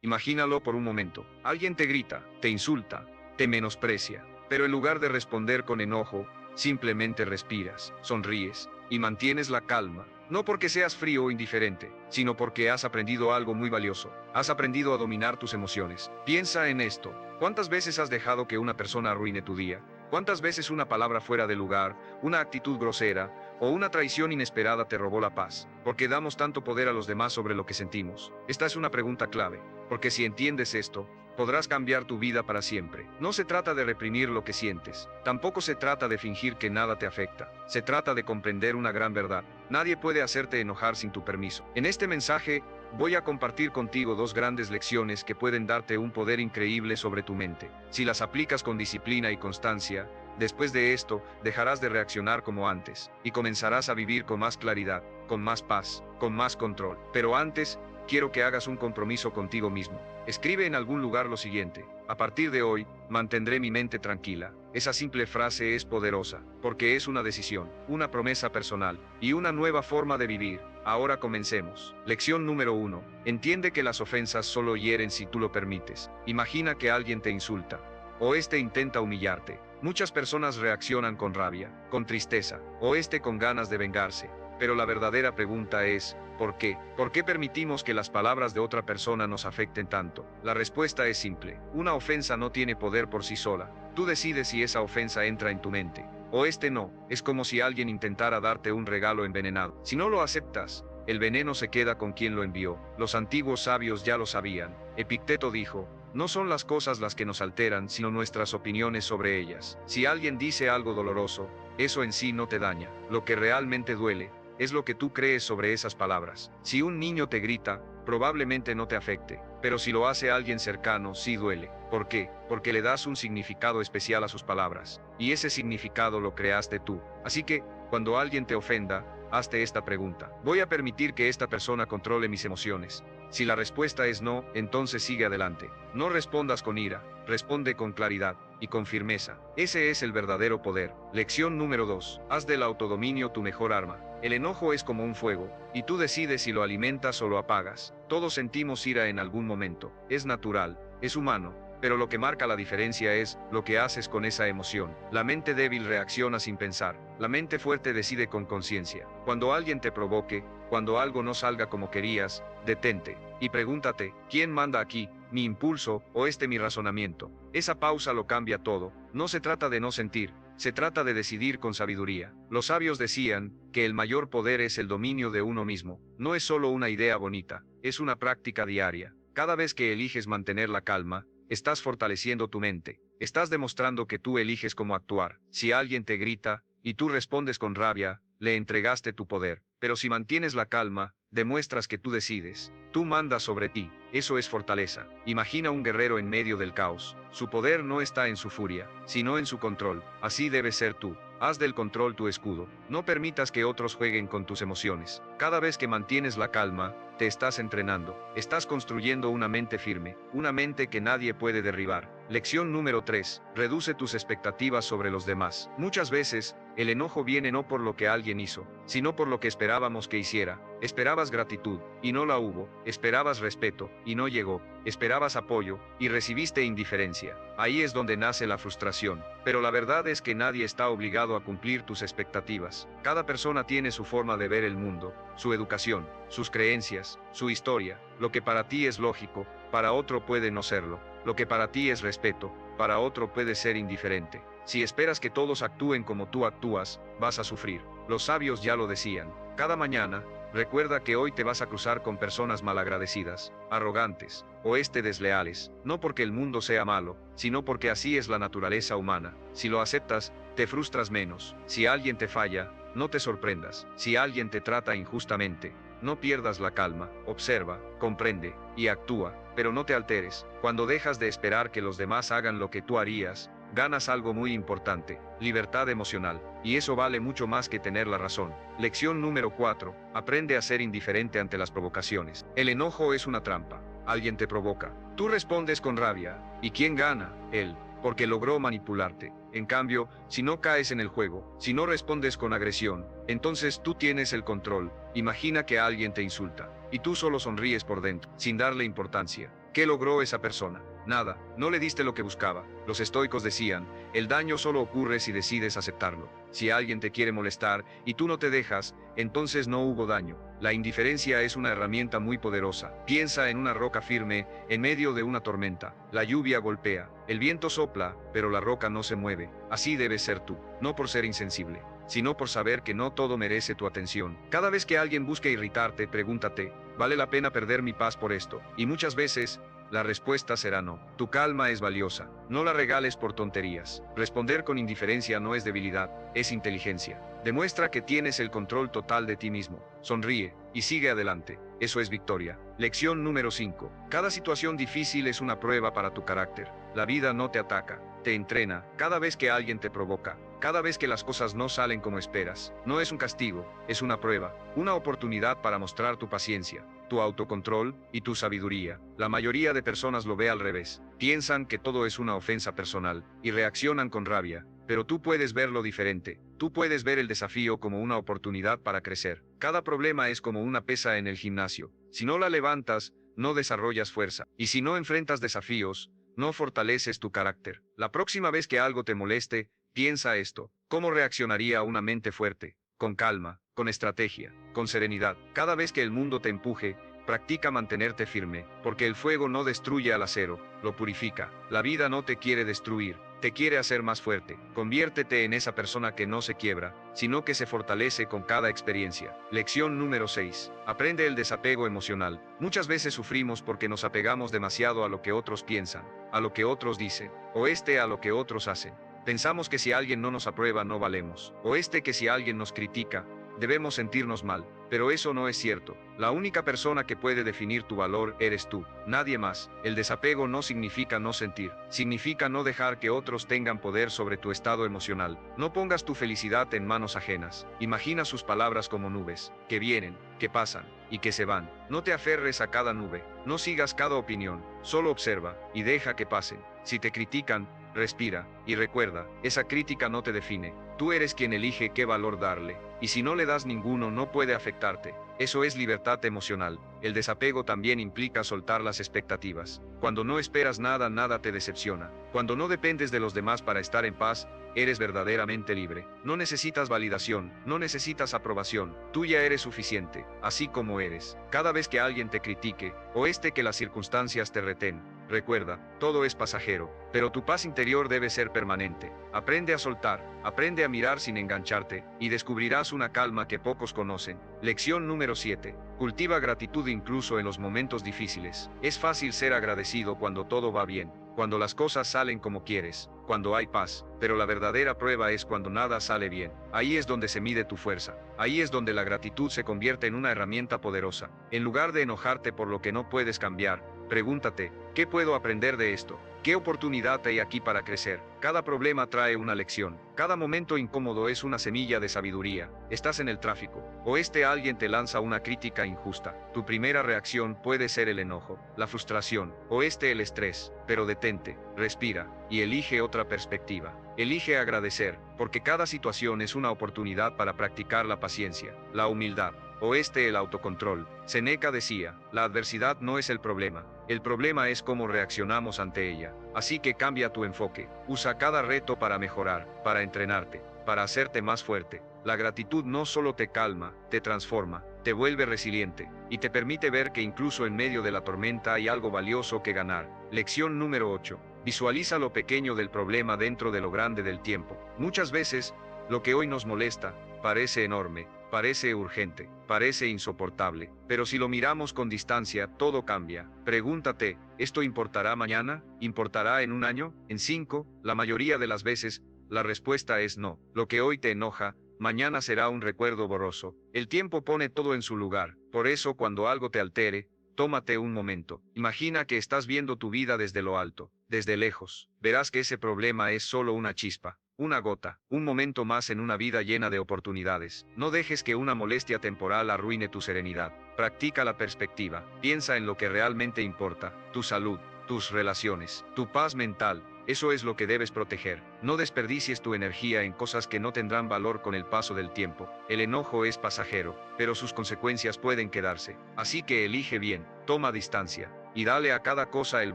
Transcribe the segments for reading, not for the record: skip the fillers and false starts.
Imagínalo por un momento. Alguien te grita, te insulta, te menosprecia, pero en lugar de responder con enojo, simplemente respiras, sonríes y mantienes la calma. No porque seas frío o indiferente, sino porque has aprendido algo muy valioso. Has aprendido a dominar tus emociones. Piensa en esto. ¿Cuántas veces has dejado que una persona arruine tu día? ¿Cuántas veces una palabra fuera de lugar, una actitud grosera o una traición inesperada te robó la paz? ¿Por qué damos tanto poder a los demás sobre lo que sentimos? Esta es una pregunta clave, porque si entiendes esto, podrás cambiar tu vida para siempre. No se trata de reprimir lo que sientes, tampoco se trata de fingir que nada te afecta. Se trata de comprender una gran verdad. Nadie puede hacerte enojar sin tu permiso. En este mensaje, voy a compartir contigo dos grandes lecciones que pueden darte un poder increíble sobre tu mente. Si las aplicas con disciplina y constancia, después de esto, dejarás de reaccionar como antes, y comenzarás a vivir con más claridad, con más paz, con más control. Pero antes, quiero que hagas un compromiso contigo mismo. Escribe en algún lugar lo siguiente: a partir de hoy, mantendré mi mente tranquila. Esa simple frase es poderosa, porque es una decisión, una promesa personal, y una nueva forma de vivir. Ahora comencemos. Lección número 1. Entiende que las ofensas solo hieren si tú lo permites. Imagina que alguien te insulta, o intenta humillarte. Muchas personas reaccionan con rabia, con tristeza, o con ganas de vengarse. Pero la verdadera pregunta es, ¿por qué? ¿Por qué permitimos que las palabras de otra persona nos afecten tanto? La respuesta es simple. Una ofensa no tiene poder por sí sola. Tú decides si esa ofensa entra en tu mente, o no. Es como si alguien intentara darte un regalo envenenado. Si no lo aceptas, el veneno se queda con quien lo envió. Los antiguos sabios ya lo sabían. Epicteto dijo: no son las cosas las que nos alteran, sino nuestras opiniones sobre ellas. Si alguien dice algo doloroso, eso en sí no te daña. Lo que realmente duele es lo que tú crees sobre esas palabras. Si un niño te grita, probablemente no te afecte, pero si lo hace alguien cercano, sí duele. ¿Por qué? Porque le das un significado especial a sus palabras, y ese significado lo creaste tú. Así que, cuando alguien te ofenda, hazte esta pregunta: ¿voy a permitir que esta persona controle mis emociones? Si la respuesta es no, entonces sigue adelante. No respondas con ira, responde con claridad y con firmeza. Ese es el verdadero poder. Lección número 2. Haz del autodominio tu mejor arma. El enojo es como un fuego, y tú decides si lo alimentas o lo apagas. Todos sentimos ira en algún momento. Es natural, es humano, pero lo que marca la diferencia es lo que haces con esa emoción. La mente débil reacciona sin pensar. La mente fuerte decide con conciencia. Cuando alguien te provoque, cuando algo no salga como querías, detente y pregúntate: ¿quién manda aquí? ¿Mi impulso o mi razonamiento? Esa pausa lo cambia todo. No se trata de no sentir, se trata de decidir con sabiduría. Los sabios decían que el mayor poder es el dominio de uno mismo. No es solo una idea bonita, es una práctica diaria. Cada vez que eliges mantener la calma, estás fortaleciendo tu mente. Estás demostrando que tú eliges cómo actuar. Si alguien te grita, y tú respondes con rabia, le entregaste tu poder. Pero si mantienes la calma, demuestras que tú decides. Tú mandas sobre ti. Eso es fortaleza. Imagina un guerrero en medio del caos. Su poder no está en su furia, sino en su control. Así debes ser tú. Haz del control tu escudo. No permitas que otros jueguen con tus emociones. Cada vez que mantienes la calma, te estás entrenando. Estás construyendo una mente firme, una mente que nadie puede derribar. Lección número 3. Reduce tus expectativas sobre los demás. Muchas veces, el enojo viene no por lo que alguien hizo, sino por lo que esperábamos que hiciera. Esperabas gratitud, y no la hubo. Esperabas respeto, y no llegó. Esperabas apoyo, y recibiste indiferencia. Ahí es donde nace la frustración. Pero la verdad es que nadie está obligado a cumplir tus expectativas. Cada persona tiene su forma de ver el mundo, su educación, sus creencias, su historia. Lo que para ti es lógico, para otro puede no serlo. Lo que para ti es respeto, para otro puede ser indiferente. Si esperas que todos actúen como tú actúas, vas a sufrir. Los sabios ya lo decían. Cada mañana, recuerda que hoy te vas a cruzar con personas malagradecidas, arrogantes, o desleales. No porque el mundo sea malo, sino porque así es la naturaleza humana. Si lo aceptas, te frustras menos. Si alguien te falla, no te sorprendas. Si alguien te trata injustamente, no pierdas la calma. Observa, comprende y actúa, pero no te alteres. Cuando dejas de esperar que los demás hagan lo que tú harías, ganas algo muy importante: libertad emocional. Y eso vale mucho más que tener la razón. Lección número 4. Aprende a ser indiferente ante las provocaciones. El enojo es una trampa. Alguien te provoca. Tú respondes con rabia. ¿Y quién gana? Él, porque logró manipularte. En cambio, si no caes en el juego, si no respondes con agresión, entonces tú tienes el control. Imagina que alguien te insulta, y tú solo sonríes por dentro, sin darle importancia. ¿Qué logró esa persona? Nada, no le diste lo que buscaba. Los estoicos decían, el daño solo ocurre si decides aceptarlo. Si alguien te quiere molestar y tú no te dejas, entonces no hubo daño. La indiferencia es una herramienta muy poderosa. Piensa en una roca firme, en medio de una tormenta. La lluvia golpea, el viento sopla, pero la roca no se mueve. Así debes ser tú, no por ser insensible, sino por saber que no todo merece tu atención. Cada vez que alguien busque irritarte, pregúntate, ¿vale la pena perder mi paz por esto? Y muchas veces, la respuesta será no. Tu calma es valiosa. No la regales por tonterías. Responder con indiferencia no es debilidad, es inteligencia. Demuestra que tienes el control total de ti mismo. Sonríe y sigue adelante. Eso es victoria. Lección número 5. Cada situación difícil es una prueba para tu carácter. La vida no te ataca, te entrena. Cada vez que alguien te provoca, cada vez que las cosas no salen como esperas, no es un castigo, es una prueba, una oportunidad para mostrar tu paciencia, tu autocontrol y tu sabiduría. La mayoría de personas lo ve al revés. Piensan que todo es una ofensa personal y reaccionan con rabia. Pero tú puedes verlo diferente. Tú puedes ver el desafío como una oportunidad para crecer. Cada problema es como una pesa en el gimnasio. Si no la levantas, no desarrollas fuerza. Y si no enfrentas desafíos, no fortaleces tu carácter. La próxima vez que algo te moleste, piensa esto. ¿Cómo reaccionaría una mente fuerte? Con calma, con estrategia, con serenidad. Cada vez que el mundo te empuje, practica mantenerte firme, porque el fuego no destruye al acero, lo purifica. La vida no te quiere destruir, te quiere hacer más fuerte. Conviértete en esa persona que no se quiebra, sino que se fortalece con cada experiencia. Lección número 6. Aprende el desapego emocional. Muchas veces sufrimos porque nos apegamos demasiado a lo que otros piensan, a lo que otros dicen, o a lo que otros hacen. Pensamos que si alguien no nos aprueba no valemos, o que si alguien nos critica, debemos sentirnos mal, pero eso no es cierto. La única persona que puede definir tu valor eres tú, nadie más. El desapego no significa no sentir, significa no dejar que otros tengan poder sobre tu estado emocional. No pongas tu felicidad en manos ajenas. Imagina sus palabras como nubes, que vienen, que pasan, y que se van. No te aferres a cada nube, no sigas cada opinión, solo observa, y deja que pasen. Si te critican, respira, y recuerda, esa crítica no te define. Tú eres quien elige qué valor darle, y si no le das ninguno no puede afectarte. Eso es libertad emocional. El desapego también implica soltar las expectativas. Cuando no esperas nada, nada te decepciona. Cuando no dependes de los demás para estar en paz, eres verdaderamente libre. No necesitas validación, no necesitas aprobación. Tú ya eres suficiente, así como eres. Cada vez que alguien te critique, o que las circunstancias te reten, recuerda, todo es pasajero, pero tu paz interior debe ser permanente. Aprende a soltar, aprende a mirar sin engancharte, y descubrirás una calma que pocos conocen. Lección número 7. Cultiva gratitud incluso en los momentos difíciles. Es fácil ser agradecido cuando todo va bien, cuando las cosas salen como quieres, cuando hay paz, pero la verdadera prueba es cuando nada sale bien. Ahí es donde se mide tu fuerza. Ahí es donde la gratitud se convierte en una herramienta poderosa. En lugar de enojarte por lo que no puedes cambiar, pregúntate, ¿qué puedo aprender de esto? ¿Qué oportunidad hay aquí para crecer? Cada problema trae una lección. Cada momento incómodo es una semilla de sabiduría. Estás en el tráfico, o alguien te lanza una crítica injusta. Tu primera reacción puede ser el enojo, la frustración, o el estrés. Pero detente, respira, y elige otra perspectiva. Elige agradecer, porque cada situación es una oportunidad para practicar la paciencia, la humildad, o el autocontrol. Seneca decía, la adversidad no es el problema es cómo reaccionamos ante ella. Así que cambia tu enfoque, usa cada reto para mejorar, para entrenarte, para hacerte más fuerte. La gratitud no solo te calma, te transforma, te vuelve resiliente, y te permite ver que incluso en medio de la tormenta hay algo valioso que ganar. Lección número 8. Visualiza lo pequeño del problema dentro de lo grande del tiempo. Muchas veces, lo que hoy nos molesta, parece enorme, parece urgente, parece insoportable, pero si lo miramos con distancia, todo cambia. Pregúntate, ¿esto importará mañana? ¿Importará en un año? ¿En 5? La mayoría de las veces, la respuesta es no. Lo que hoy te enoja, mañana será un recuerdo borroso. El tiempo pone todo en su lugar. Por eso cuando algo te altere, tómate un momento. Imagina que estás viendo tu vida desde lo alto, desde lejos. Verás que ese problema es solo una chispa, una gota, un momento más en una vida llena de oportunidades. No dejes que una molestia temporal arruine tu serenidad. Practica la perspectiva. Piensa en lo que realmente importa, tu salud, tus relaciones, tu paz mental. Eso es lo que debes proteger. No desperdicies tu energía en cosas que no tendrán valor con el paso del tiempo. El enojo es pasajero, pero sus consecuencias pueden quedarse. Así que elige bien, toma distancia, y dale a cada cosa el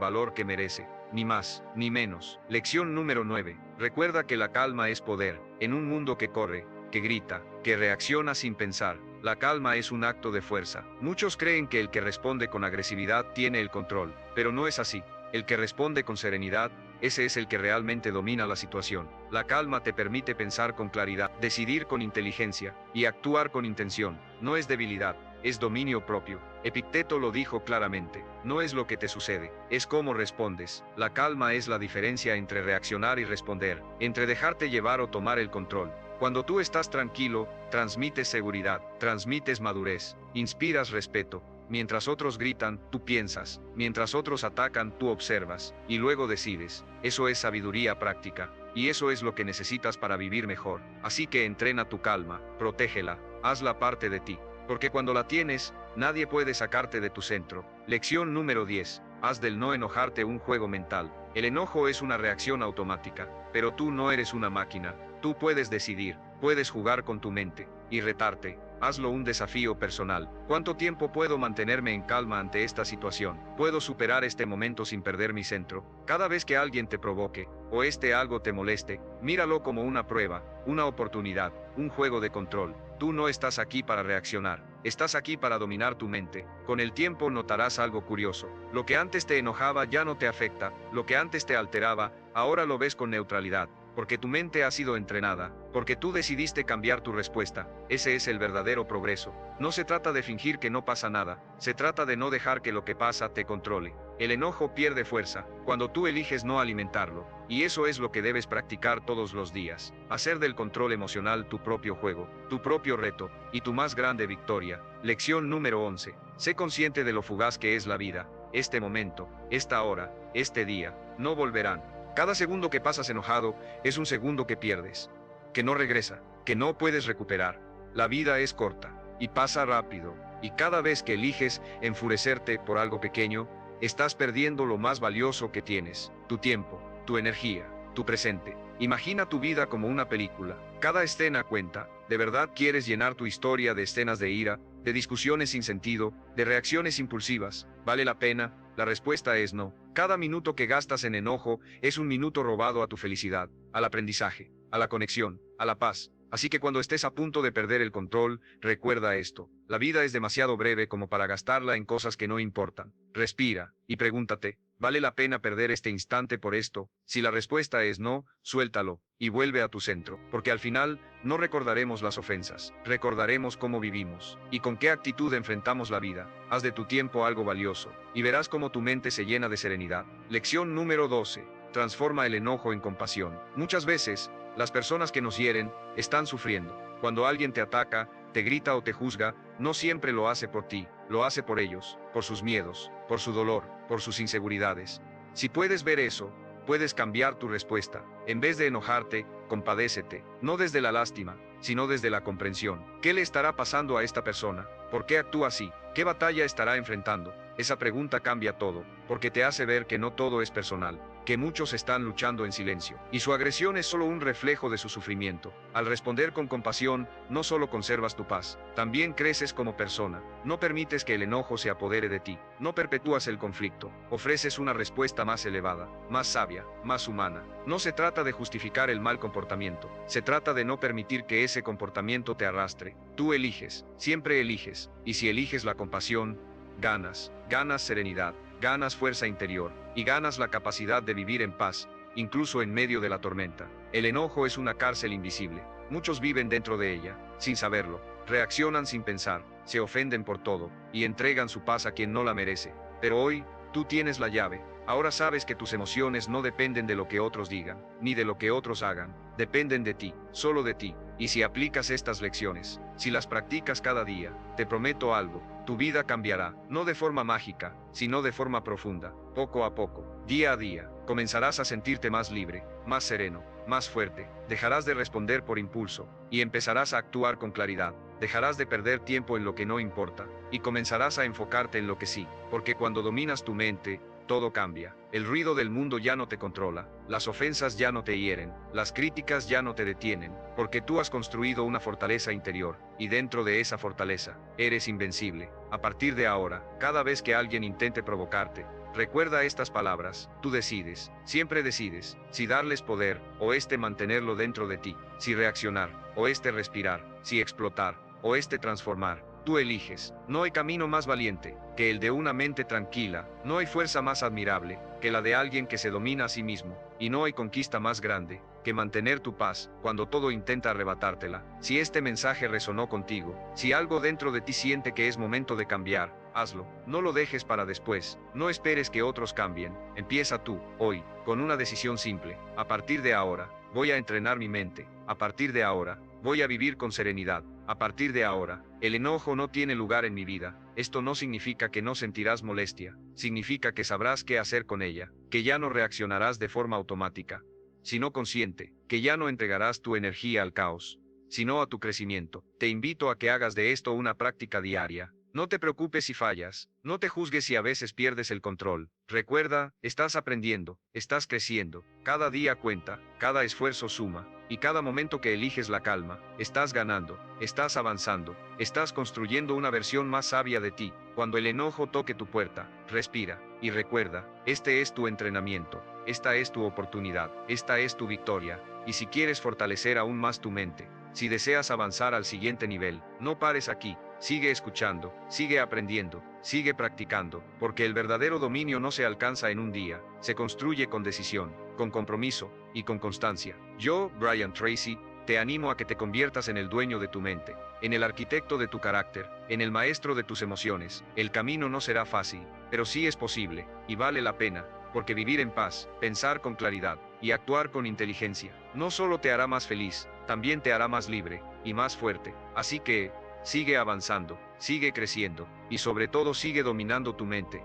valor que merece, ni más, ni menos. Lección número 9. Recuerda que la calma es poder, en un mundo que corre, que grita, que reacciona sin pensar. La calma es un acto de fuerza. Muchos creen que el que responde con agresividad tiene el control, pero no es así. El que responde con serenidad, ese es el que realmente domina la situación. La calma te permite pensar con claridad, decidir con inteligencia y actuar con intención. No es debilidad, es dominio propio. Epicteto lo dijo claramente: no es lo que te sucede, es cómo respondes. La calma es la diferencia entre reaccionar y responder, entre dejarte llevar o tomar el control. Cuando tú estás tranquilo, transmites seguridad, transmites madurez, inspiras respeto. Mientras otros gritan, tú piensas. Mientras otros atacan, tú observas. Y luego decides. Eso es sabiduría práctica. Y eso es lo que necesitas para vivir mejor. Así que entrena tu calma, protégela, hazla parte de ti. Porque cuando la tienes, nadie puede sacarte de tu centro. Lección número 10. Haz del no enojarte un juego mental. El enojo es una reacción automática, pero tú no eres una máquina. Tú puedes decidir, puedes jugar con tu mente y retarte. Hazlo un desafío personal. ¿Cuánto tiempo puedo mantenerme en calma ante esta situación? ¿Puedo superar este momento sin perder mi centro? Cada vez que alguien te provoque, o algo te moleste, míralo como una prueba, una oportunidad, un juego de control. Tú no estás aquí para reaccionar, estás aquí para dominar tu mente. Con el tiempo notarás algo curioso. Lo que antes te enojaba ya no te afecta, lo que antes te alteraba, ahora lo ves con neutralidad. Porque tu mente ha sido entrenada, porque tú decidiste cambiar tu respuesta. Ese es el verdadero progreso. No se trata de fingir que no pasa nada, se trata de no dejar que lo que pasa te controle. El enojo pierde fuerza cuando tú eliges no alimentarlo, y eso es lo que debes practicar todos los días. Hacer del control emocional tu propio juego, tu propio reto, y tu más grande victoria. Lección número 11. Sé consciente de lo fugaz que es la vida. Este momento, esta hora, este día, no volverán. Cada segundo que pasas enojado es un segundo que pierdes, que no regresa, que no puedes recuperar. La vida es corta y pasa rápido, y cada vez que eliges enfurecerte por algo pequeño, estás perdiendo lo más valioso que tienes: tu tiempo, tu energía, tu presente. Imagina tu vida como una película. Cada escena cuenta. ¿De verdad quieres llenar tu historia de escenas de ira, de discusiones sin sentido, de reacciones impulsivas? ¿Vale la pena? La respuesta es no. Cada minuto que gastas en enojo es un minuto robado a tu felicidad, al aprendizaje, a la conexión, a la paz. Así que cuando estés a punto de perder el control, recuerda esto: la vida es demasiado breve como para gastarla en cosas que no importan. Respira, y pregúntate: ¿vale la pena perder este instante por esto? Si la respuesta es no, suéltalo, y vuelve a tu centro, porque al final, no recordaremos las ofensas, recordaremos cómo vivimos, y con qué actitud enfrentamos la vida. Haz de tu tiempo algo valioso, y verás cómo tu mente se llena de serenidad. Lección número 12. Transforma el enojo en compasión. Muchas veces, las personas que nos hieren, están sufriendo. Cuando alguien te ataca, te grita o te juzga, no siempre lo hace por ti, lo hace por ellos, por sus miedos, por su dolor, por sus inseguridades. Si puedes ver eso, puedes cambiar tu respuesta. En vez de enojarte, compadécete, no desde la lástima, sino desde la comprensión. ¿Qué le estará pasando a esta persona? ¿Por qué actúa así? ¿Qué batalla estará enfrentando? Esa pregunta cambia todo, porque te hace ver que no todo es personal, que muchos están luchando en silencio, y su agresión es solo un reflejo de su sufrimiento. Al responder con compasión, no solo conservas tu paz, también creces como persona. No permites que el enojo se apodere de ti, no perpetúas el conflicto, ofreces una respuesta más elevada, más sabia, más humana. No se trata de justificar el mal comportamiento, se trata de no permitir que ese comportamiento te arrastre. Tú eliges, siempre eliges, y si eliges la compasión, ganas serenidad, ganas fuerza interior, y ganas la capacidad de vivir en paz, incluso en medio de la tormenta. El enojo es una cárcel invisible. Muchos viven dentro de ella, sin saberlo, reaccionan sin pensar, se ofenden por todo, y entregan su paz a quien no la merece. Pero hoy, tú tienes la llave. Ahora sabes que tus emociones no dependen de lo que otros digan, ni de lo que otros hagan, dependen de ti, solo de ti. Y si aplicas estas lecciones, si las practicas cada día, te prometo algo: tu vida cambiará, no de forma mágica, sino de forma profunda. Poco a poco, día a día, comenzarás a sentirte más libre, más sereno, más fuerte. Dejarás de responder por impulso, y empezarás a actuar con claridad. Dejarás de perder tiempo en lo que no importa, y comenzarás a enfocarte en lo que sí, porque cuando dominas tu mente, todo cambia. El ruido del mundo ya no te controla, las ofensas ya no te hieren, las críticas ya no te detienen, porque tú has construido una fortaleza interior, y dentro de esa fortaleza, eres invencible. A partir de ahora, cada vez que alguien intente provocarte, recuerda estas palabras: tú decides, siempre decides, si darles poder, o mantenerlo dentro de ti, si reaccionar, o respirar, si explotar, o transformar. Tú eliges. No hay camino más valiente que el de una mente tranquila, no hay fuerza más admirable que la de alguien que se domina a sí mismo, y no hay conquista más grande que mantener tu paz cuando todo intenta arrebatártela. Si este mensaje resonó contigo, si algo dentro de ti siente que es momento de cambiar, hazlo. No lo dejes para después, no esperes que otros cambien, empieza tú, hoy, con una decisión simple: a partir de ahora, voy a entrenar mi mente, a partir de ahora, voy a vivir con serenidad, a partir de ahora, el enojo no tiene lugar en mi vida. Esto no significa que no sentirás molestia, significa que sabrás qué hacer con ella, que ya no reaccionarás de forma automática, sino consciente, que ya no entregarás tu energía al caos, sino a tu crecimiento. Te invito a que hagas de esto una práctica diaria. No te preocupes si fallas, no te juzgues si a veces pierdes el control. Recuerda, estás aprendiendo, estás creciendo, cada día cuenta, cada esfuerzo suma, y cada momento que eliges la calma, estás ganando, estás avanzando, estás construyendo una versión más sabia de ti. Cuando el enojo toque tu puerta, respira, y recuerda, este es tu entrenamiento, esta es tu oportunidad, esta es tu victoria. Y si quieres fortalecer aún más tu mente, si deseas avanzar al siguiente nivel, no pares aquí. Sigue escuchando, sigue aprendiendo, sigue practicando, porque el verdadero dominio no se alcanza en un día, se construye con decisión, con compromiso y con constancia. Yo, Brian Tracy, te animo a que te conviertas en el dueño de tu mente, en el arquitecto de tu carácter, en el maestro de tus emociones. El camino no será fácil, pero sí es posible, y vale la pena, porque vivir en paz, pensar con claridad y actuar con inteligencia, no solo te hará más feliz, también te hará más libre y más fuerte. Así que, sigue avanzando, sigue creciendo, y sobre todo sigue dominando tu mente.